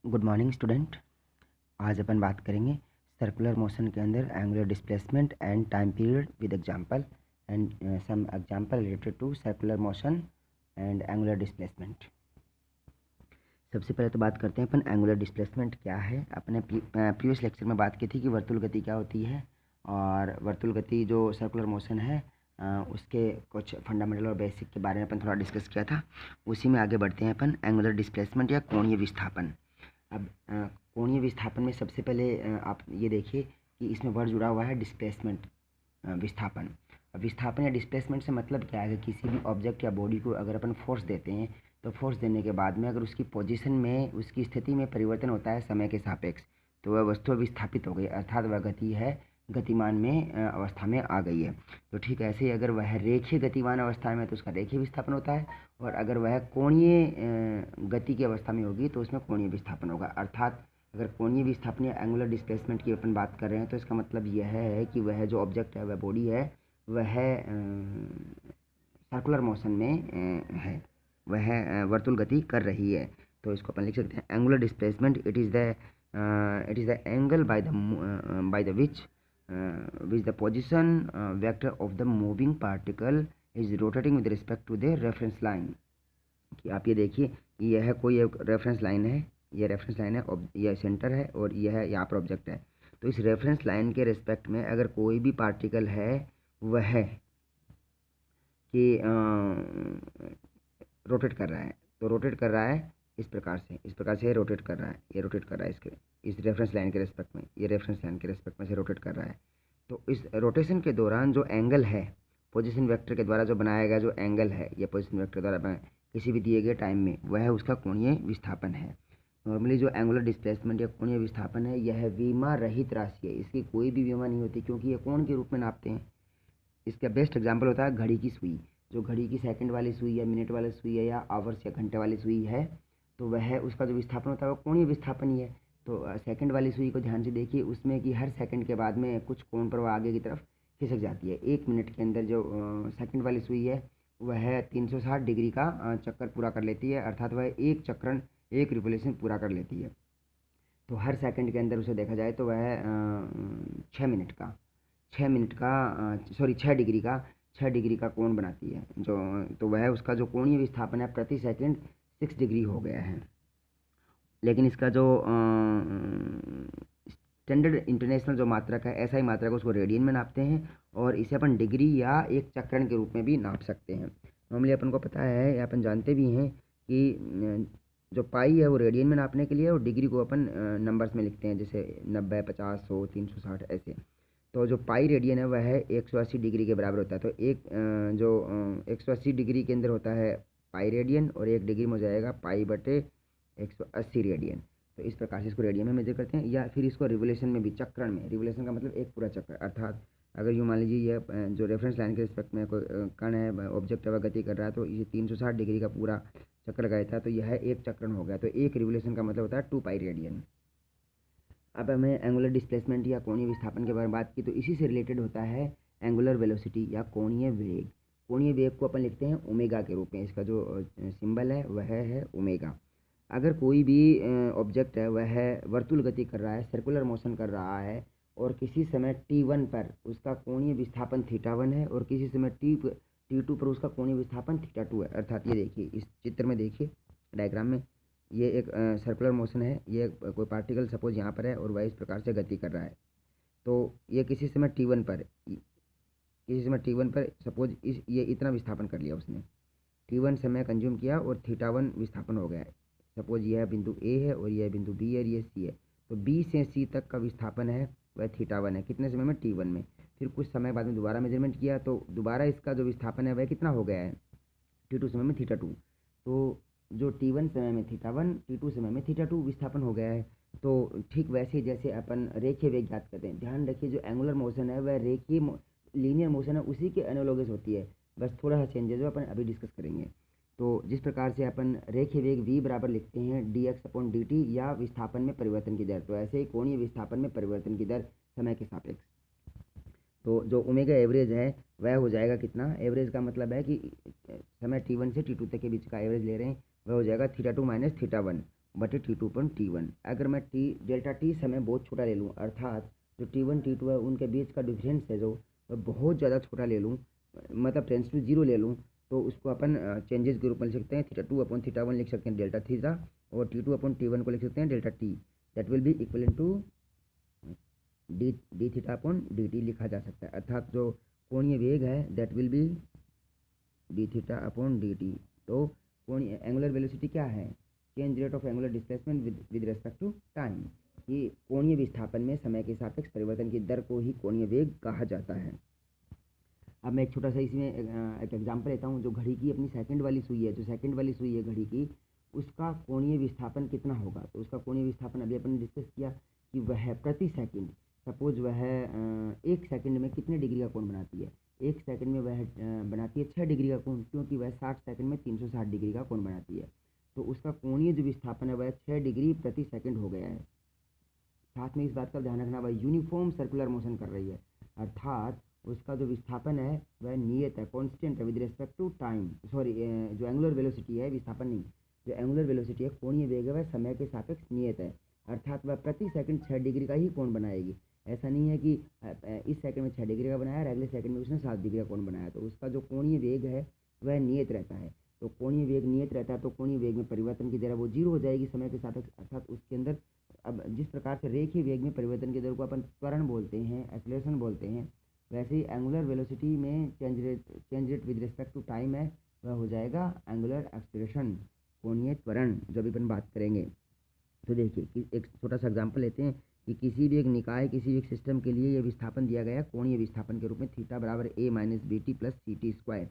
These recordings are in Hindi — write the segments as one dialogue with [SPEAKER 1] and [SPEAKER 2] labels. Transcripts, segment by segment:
[SPEAKER 1] Good morning student. आज अपन बात करेंगे सर्कुलर मोशन के अंदर angular displacement and time period with example and some example related to circular motion and angular displacement. सबसे पहले तो बात करते हैं अपन एंगुलर डिस्प्लेसमेंट क्या है। अपने प्रीवियस लेक्चर में बात की थी कि वर्तुल गति क्या होती है, और वर्तुल गति जो सर्कुलर मोशन है उसके कुछ फंडामेंटल और बेसिक के बारे में अपन थोड़ा डिस्कस किया था। उसी में आगे बढ़ते हैं अपन एंगुलर डिस्प्लेसमेंट या कोणीय विस्थापन। अब कोणीय विस्थापन में सबसे पहले आप ये देखिए कि इसमें वर्ड जुड़ा हुआ है डिस्प्लेसमेंट, विस्थापन। अब विस्थापन या डिस्प्लेसमेंट से मतलब क्या है कि किसी भी ऑब्जेक्ट या बॉडी को अगर अपन फोर्स देते हैं तो फोर्स देने के बाद में अगर उसकी पोजीशन में, उसकी स्थिति में परिवर्तन होता है समय के सापेक्ष, तो वह वस्तु विस्थापित हो गई, अर्थात वह गति है गतिमान में अवस्था में आ गई है। तो ठीक ऐसे ही अगर वह रेखीय गतिमान अवस्था में तो उसका रेखीय विस्थापन होता है, और अगर वह कोणीय गति की अवस्था में होगी तो उसमें कोणीय विस्थापन होगा। अर्थात अगर कोणीय विस्थापन या एंगुलर डिस्प्लेसमेंट की अपन बात कर रहे हैं तो इसका मतलब यह है कि वह जो ऑब्जेक्ट है, वह बॉडी है, वह सर्कुलर मोशन में है, वह वर्तुल गति कर रही है। तो इसको अपन लिख सकते हैं angular displacement it is the angle by the which the position vector of the moving particle is rotating with respect to the reference line। कि आप ये देखिए कि यह कोई एक रेफरेंस लाइन है, यह रेफरेंस लाइन है, यह सेंटर है और यह यहाँ पर ऑब्जेक्ट है। तो इस रेफरेंस लाइन के रिस्पेक्ट में अगर कोई भी पार्टिकल है वह कि रोटेट कर रहा है, तो रोटेट कर रहा है इस प्रकार से रोटेट कर रहा है, ये रोटेट कर रहा है इसके इस रेफरेंस लाइन के रिस्पेक्ट में, ये रेफरेंस लाइन के रिस्पेक्ट में से रोटेट कर रहा है। तो इस रोटेशन के दौरान जो एंगल है, पोजीशन वेक्टर के द्वारा जो बनाया गया जो एंगल है, ये पोजीशन वेक्टर द्वारा किसी भी दिए गए टाइम में, वह उसका कोणीय विस्थापन है। नॉर्मली जो एंगुलर डिस्प्लेसमेंट या कोणीय विस्थापन है यह विमा रहित राशि है, इसकी कोई भी विमा नहीं होती क्योंकि ये कोण के रूप में नापते हैं। इसका बेस्ट एग्जाम्पल होता है घड़ी की सुई। जो घड़ी की सेकंड वाली सुई या मिनट वाली सुई है या आवर्स या घंटे वाली सुई है, तो वह उसका जो विस्थापन होता है वो कोणीय विस्थापन ही है। तो सेकंड वाली सुई को ध्यान से देखिए, उसमें कि हर सेकंड के बाद में कुछ कोण पर वह आगे की तरफ खिसक जाती है। 1 मिनट के अंदर जो सेकंड वाली सुई है वह 360 डिग्री का चक्कर पूरा कर लेती है, अर्थात वह एक चक्रण, एक रिवोल्यूशन पूरा कर लेती है। तो हर सेकंड के अंदर उसे देखा जाए तो वह 6 डिग्री का कोण बनाती है जो, तो वह उसका जो कोणीय विस्थापन है प्रति सेकंड 6 डिग्री हो गया है। लेकिन इसका जो स्टैंडर्ड इंटरनेशनल जो मात्रक है, ऐसा ही मात्रक उसको रेडियन में नापते हैं, और इसे अपन डिग्री या एक चक्रण के रूप में भी नाप सकते हैं। नॉर्मली अपन को पता है या अपन जानते भी हैं कि जो पाई है वो रेडियन में नापने के लिए, और डिग्री को अपन नंबर्स में लिखते हैं, जैसे 90, 50, 100, 360 ऐसे। तो जो पाई रेडियन है वह है 180 डिग्री के बराबर होता है। तो एक जो 180 डिग्री के अंदर होता है पाई रेडियन, और 1 डिग्री में हो जाएगा पाई बटे 180 रेडियन। तो इस प्रकार से इसको रेडियन में मेजर करते हैं, या फिर इसको रिवोल्यूशन में भी, चक्रण में, रिवोल्यूशन का मतलब एक पूरा चक्कर। अर्थात अगर यूँ मान लीजिए ये जो रेफरेंस लाइन के रिस्पेक्ट में कोई कण है, ऑब्जेक्ट है, वह गति कर रहा है, तो ये 360 डिग्री का पूरा चक्कर लगाया था, तो यह एक चक्रण हो गया। तो एक रिवोल्यूशन का मतलब होता है 2 पाई रेडियन। अब हमें एंगुलर डिस्प्लेसमेंट या कोणीय विस्थापन के बारे में बात की, तो इसी से रिलेटेड होता है एंगुलर वेलोसिटी या कोणीय वेग। कोणीय वेग को अपन लिखते हैं ओमेगा के रूप में, इसका जो सिंबल है वह है ओमेगा। अगर कोई भी ऑब्जेक्ट है वह वर्तुल गति कर रहा है, सर्कुलर मोशन कर रहा है, और किसी समय t1 पर उसका कोणीय विस्थापन θ1 है, और किसी समय t2 पर उसका कोणीय विस्थापन θ2 है। अर्थात ये देखिए, इस चित्र में देखिए, डायग्राम में, ये एक सर्कुलर मोशन है, ये कोई पार्टिकल सपोज यहाँ पर है और वह इस प्रकार से गति कर रहा है। तो ये किसी समय t1 पर सपोज ये इतना विस्थापन कर लिया उसने, t1 समय कंज्यूम किया और θ1 विस्थापन हो गया है। सपोज यह बिंदु ए है और यह बिंदु बी है और ये सी है, तो बी से सी तक का विस्थापन है वह θ1 है। कितने समय में? t1 में। फिर कुछ समय बाद में दोबारा मेजरमेंट किया तो दोबारा इसका जो विस्थापन है वह कितना हो गया है? t2 समय में θ2। तो जो t1 समय में θ1, t2 समय में θ2 विस्थापन हो गया है। तो ठीक वैसे जैसे अपन रेखीय वेग ज्ञात करते हैं, ध्यान रखिए जो एंगुलर मोशन है वह रेखीय लीनियर मोशन है, उसी के एनालोगस होती है, बस थोड़ा सा चेंज है जो अपन अभी डिस्कस करेंगे। तो जिस प्रकार से अपन रेखीय वेग v बराबर लिखते हैं dx/dt या विस्थापन में परिवर्तन की दर, तो ऐसे ही कोणीय विस्थापन में परिवर्तन की दर समय के सापेक्ष। तो जो ओमेगा एवरेज है वह हो जाएगा कितना? एवरेज का मतलब है कि समय t1 से t2 तक के बीच का एवरेज ले रहे हैं, वह हो जाएगा θ2 माइनस θ1। बटे T2 अपन T1। अगर मैं डेल्टा टी समय बहुत छोटा ले लूँ, अर्थात जो T1 T2 है उनके बीच का डिफरेंस है जो बहुत ज़्यादा छोटा ले लूँ, मतलब टेंस टू जीरो ले लूँ, तो उसको अपन चेंजेस के रूप में लिख सकते हैं। θ2/θ1 लिख सकते हैं डेल्टा थीटा, और T2/T1 को लिख सकते हैं delta T. That will be equal to D θ/dt लिखा जा सकता है, अर्थात जो कोणीय वेग है that will B d θ/dt। तो कोणीय एंगुलर वेलोसिटी क्या है? Change rate of angular displacement with respect to time. ये कोणीय विस्थापन में समय के सापेक्ष परिवर्तन की दर को ही कोणीय वेग कहा जाता है। अब मैं एक छोटा सा इसमें एक एग्जांपल लेता हूँ। जो घड़ी की अपनी सेकंड वाली सुई है, जो सेकंड वाली सुई है घड़ी की, उसका कोणीय विस्थापन कितना होगा? तो उसका कोणीय विस्थापन अभी अपन ने डिस्कस किया कि वह प्रति सेकंड, सपोज वह 1 सेकंड में कितने डिग्री का कोण बनाती है? 1 सेकंड में वह बनाती है 6 डिग्री का कोण, क्योंकि वह 60 सेकंड में 360 डिग्री का कोण बनाती है। तो उसका कोणीय जो विस्थापन है वह 6 डिग्री प्रति सेकंड हो गया है। साथ में इस बात का ध्यान रखना, वह यूनिफॉर्म सर्कुलर मोशन कर रही है, अर्थात उसका जो विस्थापन है वह नियत है, कांस्टेंट है with respect to time. Sorry, जो एंगुलर वेलोसिटी है, विस्थापन नहीं, जो एंगुलर वेलोसिटी है, कोणीय वेग है, वह समय के सापेक्ष नियत है, अर्थात वह प्रति सेकंड 6 डिग्री का ही कोण बनाएगी। ऐसा नहीं है कि इस सेकंड में 6 डिग्री का बनाया और अगले सेकंड में उसने 7 डिग्री का कोण बनाया। तो उसका जो कोणीय वेग है वह नियत रहता है। तो कोणीय वेग नियत रहता है, तो कोणीय वेग में परिवर्तन की दर वो जीरो हो जाएगी समय के सापेक्ष, अर्थात उसके अंदर अब जिस प्रकार से रेखीय वेग में परिवर्तन की दर को अपन त्वरण बोलते हैं, एक्सेलरेशन बोलते हैं, वैसे ही एंगुलर वेलोसिटी में change rate with respect to time है, वह हो जाएगा एंगुलर एक्सेलरेशन, कोणीय त्वरण, जो अभी अपन बात करेंगे। तो देखिए कि एक छोटा सा एग्जांपल लेते हैं कि किसी भी एक निकाय, किसी भी एक सिस्टम के लिए यह विस्थापन दिया गया कोणीय विस्थापन के रूप में थीटा बराबर a - bt + ct स्क्वायर।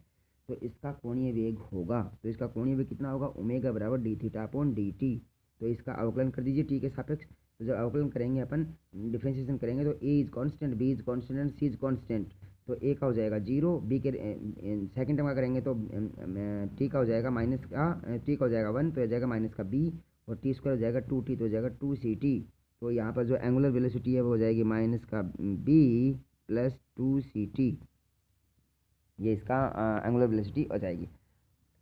[SPEAKER 1] तो इसका कोणीय वेग होगा, तो इसका कोणीय वेग कितना होगा? ओमेगा बराबर dθ/dt। तो इसका अवकलन कर दीजिए टी के सापेक्ष। तो जब अवकलन करेंगे अपन, डिफ्रेंशिएशन करेंगे, तो a is constant, b is constant and c is constant. तो a का हो जाएगा 0, b के सेकंड टर्म का करेंगे तो t का हो जाएगा माइनस का, t का हो जाएगा 1, तो हो जाएगा माइनस का b, और टी स्क्वायर हो जाएगा 2t, तो हो जाएगा 2ct। तो यहाँ पर जो एंगुलर वेलोसिटी है वो हो जाएगी माइनस का b + 2ct, ये इसका एंगुलर वेलोसिटी हो जाएगी।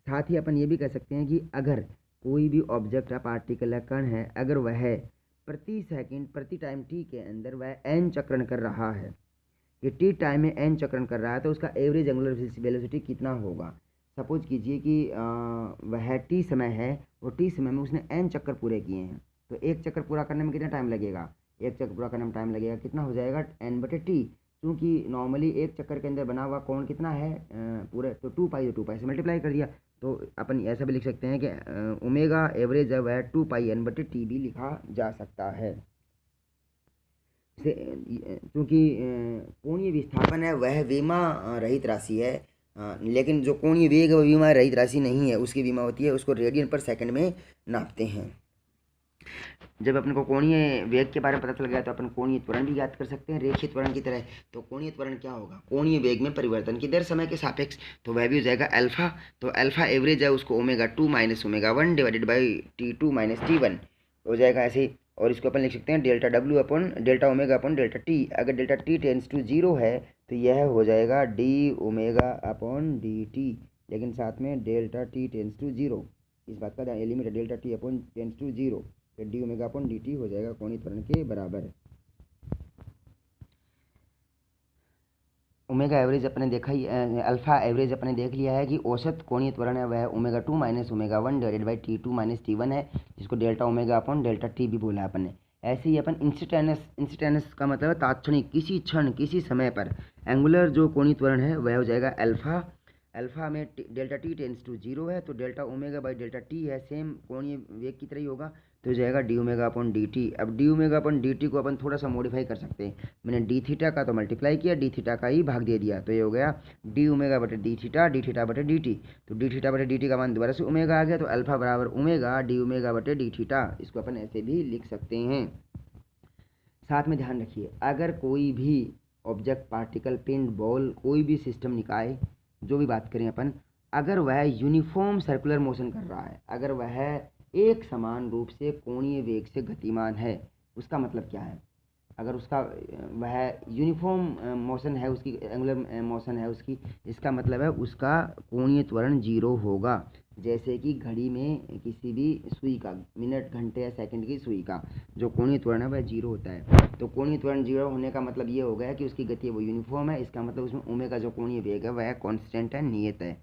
[SPEAKER 1] साथ ही अपन ये भी कह सकते हैं कि अगर कोई भी ऑब्जेक्ट या पार्टिकल या कण है, अगर वह प्रति सेकंड प्रति टाइम t के अंदर वह n चक्रण कर रहा है, कि t टाइम में n चक्रण कर रहा है, तो उसका एवरेज एंगुलर वेलोसिटी कितना होगा? सपोज कीजिए कि वह t समय है और t समय में उसने n चक्कर पूरे किए हैं, तो एक चक्कर पूरा करने में कितना टाइम लगेगा? एक चक्कर पूरा करने में टाइम लगेगा, कितना हो जाएगा? n/t। क्योंकि नॉर्मली एक चक्कर के अंदर बना हुआ कोण कितना है पूरे, तो 2π, तो 2π से मल्टीप्लाई कर दिया। तो अपन ऐसा भी लिख सकते हैं कि ओमेगा एवरेज है वह 2πn/t भी लिखा जा सकता है। क्योंकि कोणीय विस्थापन है वह विमा रहित राशि है, लेकिन जो कोणीय वेग है वह विमा रहित राशि नहीं है, उसकी विमा होती है, उसको रेडियन पर सेकंड में नापते हैं। जब अपन को कोणीय वेग के बारे में पता चल गया तो अपन कोणीय त्वरण भी ज्ञात कर सकते हैं रेखीय त्वरण की तरह। तो कोणीय त्वरण क्या होगा? कोणीय वेग में परिवर्तन की दर समय के सापेक्ष, तो वह भी हो जाएगा अल्फा। तो अल्फा एवरेज है उसको omega 2 - omega 1 divided by T2 - T1 हो जाएगा ऐसे ही। और इसको अपन लिख सकते हैं डेल्टा ओमेगा/डेल्टा टी। अगर डेल्टा टी टेंस टू 0 है तो यह हो जाएगा d/dt, लेकिन साथ में डेल्टा टी टेंस टू 0, इस बात का लिमिट है, डेल्टा टी टेंस टू 0, तो d/dt हो जाएगा कोणीय त्वरण के बराबर। ओमेगा एवरेज अपने देखा ही, अल्फा एवरेज अपने देख लिया है कि औसत कोणीय त्वरण है वह omega 2 - omega 1 divided by T2 - T1 है, जिसको डेल्टा ओमेगा/डेल्टा टी भी बोला है अपन ने। ऐसे ही अपन इंस्टेंटेनियस का मतलब है तात्क्षणिक, किसी क्षण किसी समय पर एंगुलर जो कोणीय त्वरण है वह हो जाएगा अल्फा। अल्फा में डेल्टा टी टेंस टू 0 है, तो डेल्टा ओमेगा/डेल्टा टी है, सेम कोणीय वेग की तरह ही होगा, तो हो जाएगा d/dt। अब d/dt को अपन थोड़ा सा मॉडिफाई कर सकते हैं। मैंने d थीटा का तो मल्टीप्लाई किया, d थीटा का ही भाग दे दिया, तो ये हो गया d/d θ/dt। तो d/dt का मान दोबारा से ओमेगा आ गया, तो अल्फा बराबर ओमेगा d/d θ। इसको अपन ऐसे भी लिख सकते हैं। साथ में ध्यान रखिए, अगर कोई भी ऑब्जेक्ट, पार्टिकल, पिंड, बॉल, कोई भी सिस्टम, निकाय, जो भी बात करें अपन, अगर वह यूनिफॉर्म सर्कुलर मोशन कर रहा है, अगर वह एक समान रूप से कोणीय वेग से गतिमान है, उसका मतलब क्या है? अगर उसका वह यूनिफॉर्म मोशन है, उसकी एंगुलर मोशन है उसकी, इसका मतलब है उसका कोणीय त्वरण 0 होगा। जैसे कि घड़ी में किसी भी सुई का, मिनट घंटे या सेकंड की सुई का जो कोणीय त्वरण है वह जीरो होता है। तो कोणीय त्वरण जीरो होने का मतलब ये हो गया कि उसकी गति वो यूनिफॉर्म है। इसका मतलब उसमें ओमेगा जो कोणीय वेग है वह कांस्टेंट है, नियत है।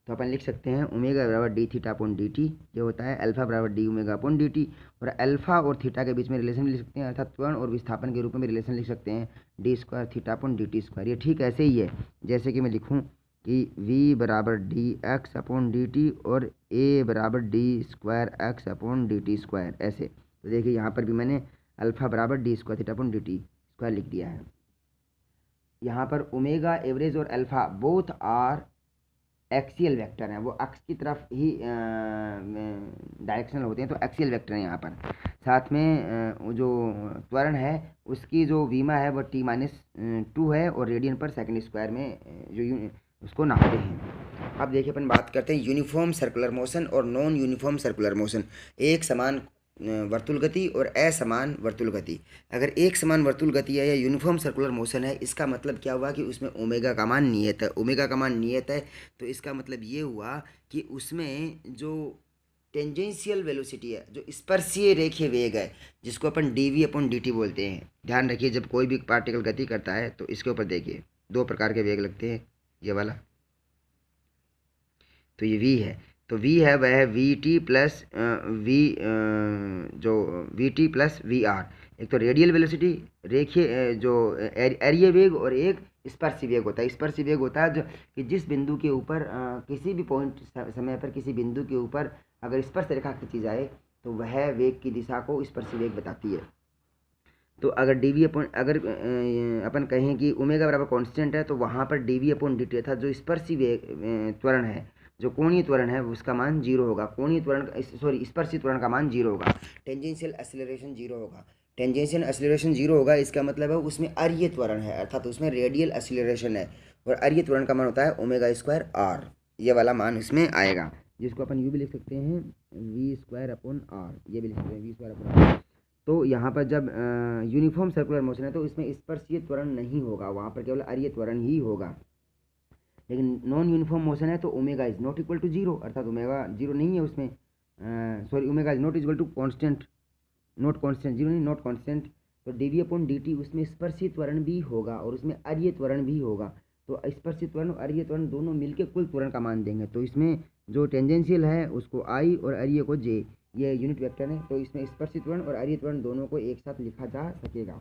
[SPEAKER 1] तो अपन लिख सकते हैं ओमेगा बराबर D theta upon D T, ये होता है अल्फा बराबर D omega upon D T. और अल्फा और थीटा के बीच में रिलेशन लिख सकते हैं, अर्थात त्वरण और विस्थापन के रूप में रिलेशन लिख सकते हैं D square theta upon D T square. ये ठीक ऐसे ही है जैसे कि मैं लिखूँ कि v बराबर D X upon D T और a बराबर D square X upon D T square, ऐसे। तो देखिए यहाँ पर भी मैंने अल्फा बराबर D square theta upon D T square लिख दिया है। यहाँ पर ओमेगा एवरेज और alpha both are axial vector हैं, वो अक्ष की तरफ ही डायरेक्शनल होते हैं, तो एक्सियल वेक्टर हैं यहाँ पर। साथ में वो जो त्वरण है उसकी जो वीमा है वो t माइनस 2 है और रेडियन पर सेकंड स्क्वायर में जो उसको नापते हैं। अब देखिए अपन बात करते हैं यूनिफॉर्म सर्कुलर मोशन और नॉन यूनिफॉर्म सर्कुलर मोशन। एक समान वर्तुल गति और असमान वर्तुल गति। अगर एक समान वर्तुल गति है या यूनिफॉर्म सर्कुलर मोशन है, इसका मतलब क्या हुआ कि उसमें ओमेगा का मान नियत है। ओमेगा का मान नियत है तो इसका मतलब ये हुआ कि उसमें जो टेंजेंशियल वेलोसिटी है, जो स्पर्शीय रेखीय वेग है, जिसको अपन डी अपॉन डी बोलते हैं। ध्यान रखिए जब कोई भी पार्टिकल गति करता है तो इसके ऊपर देखिए दो प्रकार के वेग लगते हैं, ये वाला तो ये v है। तो v है वह है वी टी प्लस वी जो V T plus V R. एक तो रेडियल वेलोसिटी रेखीय जो एरिया वेग और एक स्पर्शी वेग होता है। स्पर्शी वेग होता है जो कि जिस बिंदु के ऊपर किसी भी पॉइंट समय पर किसी बिंदु के ऊपर अगर स्पर्श रेखा खींची जाए तो वह वेग की दिशा को स्पर्शी वेग बताती है। तो अगर डी वी अपॉन अगर अपन कहें कि ओमेगा बराबर कांस्टेंट है तो वहाँ पर D V upon D T अर्थात जो स्पर्शी वेग त्वरण है, जो कोणीय त्वरण है उसका मान जीरो होगा। कोणीय त्वरण स्पर्शी त्वरण का मान जीरो होगा। टेंजेंशियल एक्सीलरेशन जीरो होगा। टेंजेंशियल एक्सीलरेशन जीरो होगा, इसका मतलब है उसमें अरीय त्वरण है, अर्थात उसमें रेडियल एक्सीलरेशन है और अरीय त्वरण का मान होता है ओमेगा स्क्वायर आर। ये वाला मान इसमें आएगा, जिसको अपन यू भी लिख सकते हैं वी स्क्वायर अपॉन आर, ये भी लिख सकते हैं वी स्क्वायर अपॉन आर। तो यहाँ पर जब यूनिफॉर्म सर्कुलर मोशन है तो इसमें स्पर्शीय त्वरण नहीं होगा, वहाँ पर केवल अरीय त्वरण ही होगा। लेकिन नॉन यूनिफॉर्म मोशन है तो omega is not equal to zero, अर्थात ओमेगा जीरो नहीं है उसमें, sorry omega is not equal to constant, not constant, zero नहीं नॉट कांस्टेंट। तो D V upon D T उसमें स्पर्शी त्वरण भी होगा और उसमें अरीय त्वरण भी होगा। तो स्पर्शी त्वरण और अरीय त्वरण दोनों मिलकर कुल त्वरण का मान देंगे। तो इसमें जो टेंजेंशियल है उसको आई और अरीय को जे, ये यूनिट वेक्टर है, तो इसमें स्पर्शी त्वरण और अरीय त्वरण दोनों को एक साथ लिखा जा सकेगा।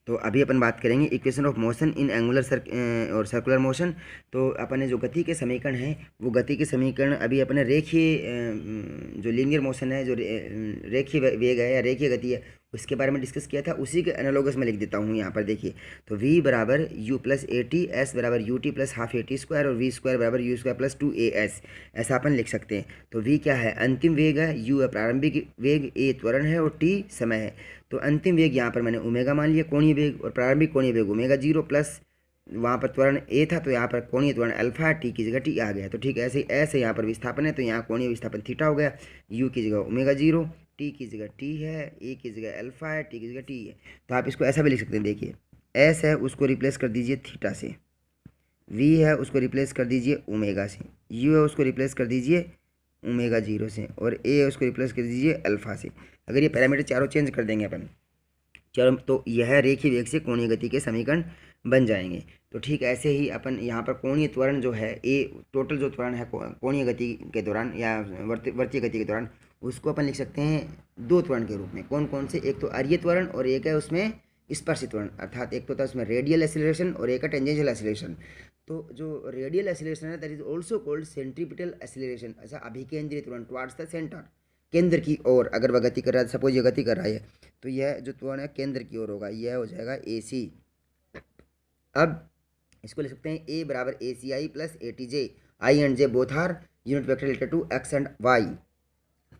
[SPEAKER 1] तो अभी अपन बात करेंगे equation of motion in angular और सर्कुलर मोशन। तो अपने जो गति के समीकरण हैं वो गति के समीकरण अभी अपने रेखीय जो लीनियर मोशन है, जो रेखीय वेग है या रेखीय गति है, उसके बारे में डिस्कस किया था, उसी के एनालोगस में लिख देता हूँ यहाँ पर। देखिए तो v बराबर u plus A T, S बराबर U T plus half A T square और v स्क्वायर बराबर यू स्क्वायर प्लस 2as, ऐसा अपन लिख सकते हैं। तो v क्या है, अंतिम वेग है, u है प्रारंभिक वेग, a त्वरण है और t समय है। तो अंतिम वेग यहाँ पर मैंने ओमेगा मान लिया कोणीय वेग, और प्रारंभिक कोणीय वेग ओमेगा जीरो प्लस वहाँ पर त्वरण ए था तो यहाँ पर कोणीय त्वरण अल्फा, टी की जगह टी आ गया। तो ठीक है ऐसे यहाँ पर विस्थापन है तो यहाँ कोणीय विस्थापन थीटा हो गया, यू की जगह ओमेगा जीरो, टी की जगह टी है, ए की जगह अल्फा है, टी की जगह टी है। तो आप इसको ऐसा भी लिख सकते हैं, देखिए एस है उसको रिप्लेस कर दीजिए थीटा से, वी है उसको रिप्लेस कर दीजिए ओमेगा से, यू है उसको रिप्लेस कर दीजिए ओमेगा जीरो से, और ए है उसको रिप्लेस कर दीजिए अल्फा से। अगर ये पैरामीटर चारों चेंज कर देंगे अपन चलो तो यह रेखीय वेग से कोणीय गति के समीकरण बन जाएंगे। तो ठीक ऐसे ही अपन यहाँ पर कोणीय त्वरण जो है ए, टोटल जो त्वरण है कोणीय गति के दौरान या वर्तीय गति के दौरान, उसको अपन लिख सकते हैं दो त्वरण के रूप में। कौन कौन से, एक तो अरीय त्वरण और एक है उसमें स्पर्शी त्वरण, अर्थात एक तो था उसमें रेडियल एक्सीलरेशन और एक है टेंजेंशियल एक्सीलरेशन। तो जो रेडियल एक्सीलरेशन है that is also called centripetal acceleration, ऐसा अभिकेंद्रित त्वरण टुवर्ड्स द सेंटर, केंद्र की ओर अगर वह गति कर रहा है, सपोज ये गति कर रहा है तो यह जो त्वरण है केंद्र की ओर होगा, यह हो जाएगा ए सी। अब इसको लिख सकते हैं ए बराबर A C I plus A T J, I and J both are unit vector related to X and Y.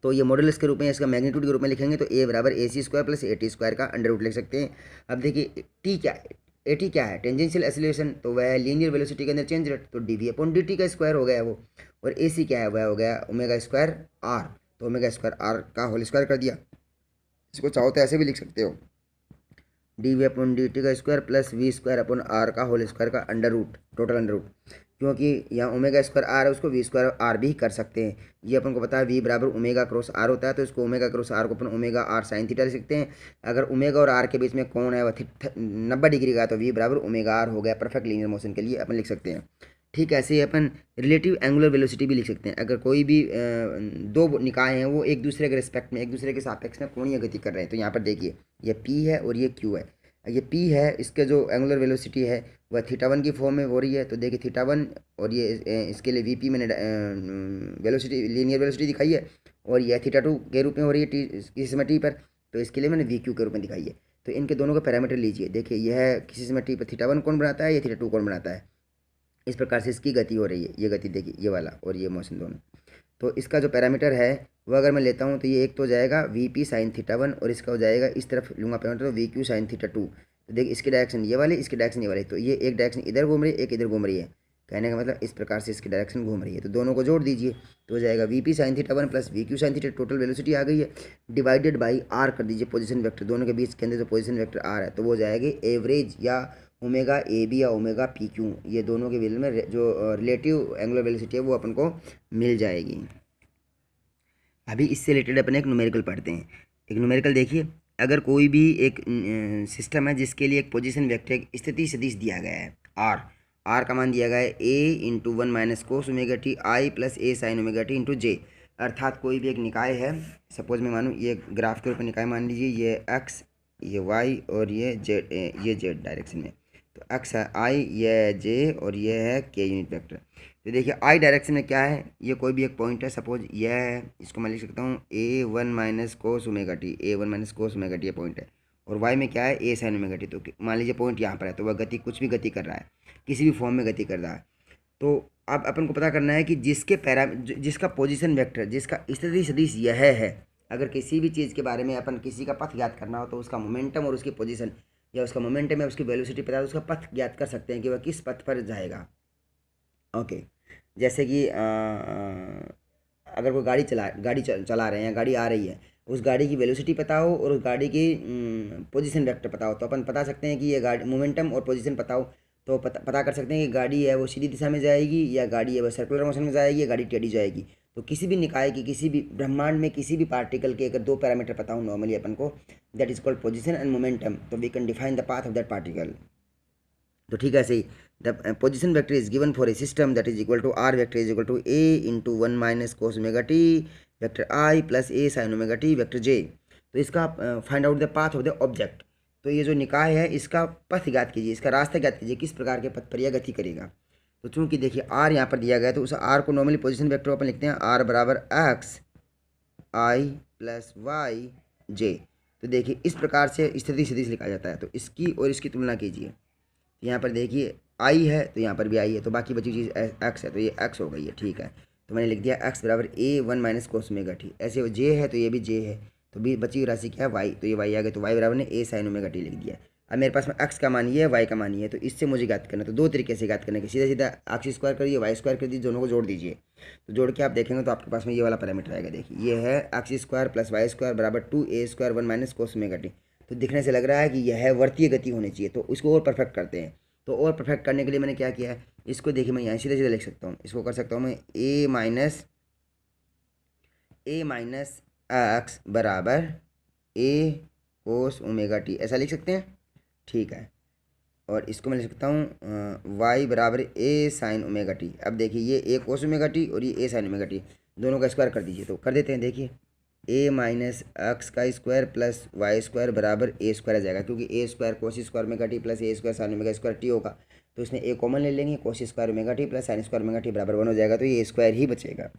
[SPEAKER 1] तो ये मॉडुलस के रूप में, इसका मैग्नीट्यूड के रूप में लिखेंगे तो ए बराबर A C square plus A T square का अंडर रूट लिख सकते हैं। अब देखिए टी क्या है, एटी क्या है, टेंजेंशियल एक्सीलरेशन, तो वह है लीनियर वेलोसिटी के अंदर चेंज रेट, तो D V upon D T का स्क्वायर हो गया वो। और ए सी क्या है, वह हो गया ओमेगा स्क्वायर आर, तो ओमेगा स्क्वायर आर का होल स्क्वायर कर दिया। इसको चाहो तो ऐसे भी लिख सकते हो, D V upon D T का square plus V square upon R का होल स्क्वायर का under root, total under root, क्योंकि यहाँ ओमेगा स्क्वायर आर है उसको वी स्क्वायर आर भी कर सकते हैं। ये अपन को पता है वी बराबर ओमेगा क्रॉस आर होता है, तो इसको ओमेगा क्रॉस आर को अपन ओमेगा आर साइन थीटा लिख सकते हैं। अगर ओमेगा और आर के बीच में कोण है वह 90 डिग्री का, तो वी बराबर ओमेगा आर हो गया, परफेक्ट लीनियर मोशन के लिए अपन लिख सकते हैं। ठीक है, ऐसे ही अपन रिलेटिव एंगुलर वेलोसिटी भी लिख सकते हैं। अगर कोई भी दो निकाय हैं वो एक दूसरे के रिस्पेक्ट में, एक दूसरे के सापेक्ष में कोणीय गति कर रहे हैं, तो यहाँ पर देखिए ये पी है और ये क्यू है। ये पी है, इसके जो एंगुलर वेलोसिटी है वह थीटा 1 की फॉर्म में हो रही है, तो देखिए थीटा 1, और ये इसके लिए वीपी मैंने वेलोसिटी लीनियर वेलोसिटी दिखाई है, और यह थीटा 2 के रूप में हो रही है टी किसी समय टी पर, तो इसके लिए मैंने वी क्यू के रूप में दिखाई है। तो इनके दोनों का पैरामीटर लीजिए, देखिए यह किसी समय टी पर थीटा 1 कौन बनाता है, ये थीटा 2 कौन बनाता है। इस प्रकार से इसकी गति हो रही है, ये गति देखिए ये वाला और ये मोशन दोनों। तो इसका जो पैरामीटर है वो अगर मैं लेता हूँ तो ये एक तो हो जाएगा वी पी साइन थीटा 1, और इसका हो जाएगा इस तरफ लूँगा पैरामीटर तो वी क्यू साइन थीटा 2। तो देखिए इसकी डायरेक्शन ये वाली, इसकी डायरेक्शन ये वाली, तो ये एक डायरेक्शन इधर घूम रही है, एक इधर घूम रही है, कहने का मतलब इस प्रकार से इसकी डायरेक्शन घूम रही है। तो दोनों को जोड़ दीजिए तो हो जाएगा V P sine theta 1 plus V Q sine theta, total velocity आ गई है, डिवाइडेड बाई आर कर दीजिए पोजीशन वेक्टर, दोनों के बीच के अंदर जो पोजीशन वेक्टर आर है, तो वो हो जाएगी एवरेज या ओमेगा ए बी या ओमेगा पी क्यू, ये दोनों के बीच में जो रिलेटिव एंगुलर वेलोसिटी है वो अपन को मिल जाएगी। अभी इससे रिलेटेड अपन एक न्यूमेरिकल पढ़ते हैं। एक न्यूमेरिकल देखिए, अगर कोई भी एक सिस्टम है जिसके लिए एक पोजीशन वेक्टर एक स्थिति सदिश दिया गया है आर का मान दिया गया है A into 1 minus cos omega T I plus A sine omega T into J, अर्थात कोई भी एक निकाय है, सपोज मैं मानूँ ये ग्राफ के ऊपर निकाय मान लीजिए, ये एक्स, ये वाई और ये जेड डायरेक्शन में, तो एक्स है आई, ये जे और ये है के यूनिट वेक्टर। तो देखिए आई डायरेक्शन में क्या है, ये कोई भी एक पॉइंट है, सपोज यह है, इसको मैं लिख सकता हूँ A1 minus cos omega T, A1 minus cos omega T ये पॉइंट है, और वाई में क्या है ए साइन ओमेगा टी। तो मान लीजिए पॉइंट यहाँ पर है, तो वह गति कुछ भी गति कर रहा है, किसी भी फॉर्म में गति कर रहा है। तो अब अपन को पता करना है कि जिसका पोजिशन वेक्टर, जिसका स्थिति सदिश यह है, अगर किसी भी चीज़ के बारे में अपन किसी का पथ ज्ञात करना हो तो उसका मोमेंटम और उसकी पोजीशन, या उसका मोमेंटम है उसकी वेलोसिटी पता है, उसका पथ ज्ञात कर सकते हैं कि वह किस पथ पर जाएगा। ओके, जैसे कि अगर कोई गाड़ी चला रहे हैं, गाड़ी आ रही है, उस गाड़ी की वेलोसिटी पता हो और उस गाड़ी की पोजीशन वेक्टर पता हो, तो अपन बता सकते हैं कि ये गाड़ी मोमेंटम और पोजीशन पता हो तो पता कर सकते हैं कि गाड़ी है वो सीधी दिशा में जाएगी या गाड़ी है वो सर्कुलर मोशन में जाएगी या गाड़ी टेढ़ी जाएगी। तो किसी भी निकाय की, किसी भी ब्रह्मांड में किसी भी पार्टिकल के अगर दो पैरामीटर पता हो नॉर्मली अपन को, that is called position and momentum, तो we can define the path of that particle. तो ठीक है, सही, the position vector is given for a system that is equal to R vector is equal to A into 1 minus cos omega T vector I plus A sine omega T vector J. तो इसका find out the path of the object, तो ये जो निकाय है इसका पथ ज्ञात कीजिए, इसका रास्ता ज्ञात कीजिए, किस प्रकार के पथ पर यह गति करेगा। तो चूंकि देखिए आर यहाँ पर दिया गया है, तो उस आर को नॉर्मली पोजीशन वेक्टर अपन लिखते हैं आर बराबर एक्स आई प्लस वाई जे। तो देखिए इस प्रकार से स्थिति सदिश लिखा जाता है। तो इसकी और इसकी तुलना कीजिए, यहाँ पर देखिए आई है तो यहाँ पर भी आई है, तो बाकी बची चीज़ एक्स है, तो ये एक्स हो गई है। ठीक है, तो मैंने लिख दिया एक्स बराबर A1 minus cos omega T. ऐसे जे है तो ये भी जे है, तो भी बची हुई राशि क्या है वाई, तो ये वाई आ गया, तो वाई बराबर ने ए साइन ओमेगा टी लिख दिया। अब मेरे पास में एक्स का मान ये है, वाई का मान ये है, तो इससे मुझे ज्ञात करना, तो दो तरीके से ज्ञात करने के, सीधा सीधा एक्स स्क्वायर करिए, वाई स्क्वायर कर दीजिए, दोनों को जोड़ दीजिए। तो जोड़ के आप देखेंगे तो आपके पास में ये वाला पैरामीटर आएगा। देखिए ये है X square plus Y square बराबर 2a square 1 minus cos omega T. तो दिखने से लग रहा है कि यह है वर्तीय गति होनी चाहिए, तो इसको और परफेक्ट करते हैं। तो और परफेक्ट करने के लिए मैंने क्या किया है, इसको देखिए मैं यहाँ सीधे सीधे लिख सकता हूँ, इसको कर सकता हूँ मैं ए माइनस एक्स बराबर ए कोस ओमेगा टी, ऐसा लिख सकते हैं। ठीक है, और इसको मैं लिख सकता हूँ वाई बराबर ए साइन ओमेगा टी। अब देखिए ये ए कोस ओमेगा टी और ये ए साइन ओमेगा टी, दोनों का स्क्वायर कर दीजिए। तो कर देते हैं, देखिए ए माइनस एक्स का स्क्वायर प्लस वाई स्क्वायर बराबर ए स्क्वायर आ जाएगा, क्योंकि A square cos square omega T plus A square sine omega square T होगा, तो इसमें ए कॉमन ले लेंगे, cos square omega T plus sine square omega T बराबर 1 हो जाएगा, तो ये स्क्वायर ही बचेगा।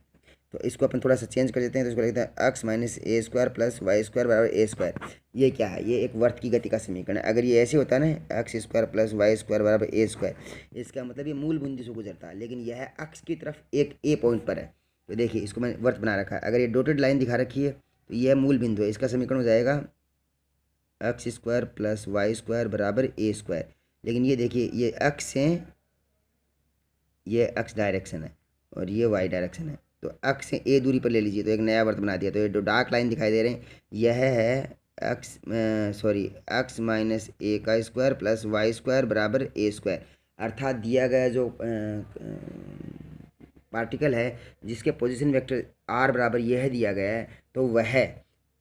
[SPEAKER 1] तो इसको अपन थोड़ा सा चेंज कर देते हैं, तो इसको लिखते हैं एक्स माइनस ए स्क्वायर प्लस वाई स्क्वायर बराबर ए स्क्वायर। ये क्या है, ये एक वर्त की गति का समीकरण है। अगर ये ऐसे होता है ना X square plus Y square बराबर ए स्क्वायर, इसका मतलब ये मूल बिंदु से गुजरता है, लेकिन यह एक्स की तरफ एक ए पॉइंट पर है। तो देखिए इसको मैंने वर्त बना रखा है, अगर ये डॉटेड लाइन दिखा रखी है तो यह मूल बिंदु है, इसका समीकरण हो जाएगा X square plus Y square बराबर ए स्क्वायर। लेकिन ये देखिए ये अक्स है, ये अक्स डायरेक्शन है और ये वाई डायरेक्शन है। तो अक्स से ए दूरी पर ले लीजिए तो एक नया वर्त बना दिया। तो ये जो डार्क लाइन दिखाई दे रहे हैं यह है अक्स अक्स माइनस ए का स्क्वायर प्लस वाई स्क्वायर बराबर ए स्क्वायर। अर्थात दिया गया जो पार्टिकल है जिसके पोजीशन वेक्टर आर बराबर यह दिया गया है, तो वह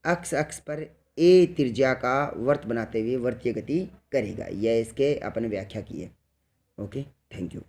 [SPEAKER 1] अक्स अक्स पर ए त्रिज्या का वर्त बनाते हुए वर्तीय गति करेगा। यह इसके अपन व्याख्या की है। Okay, thank you.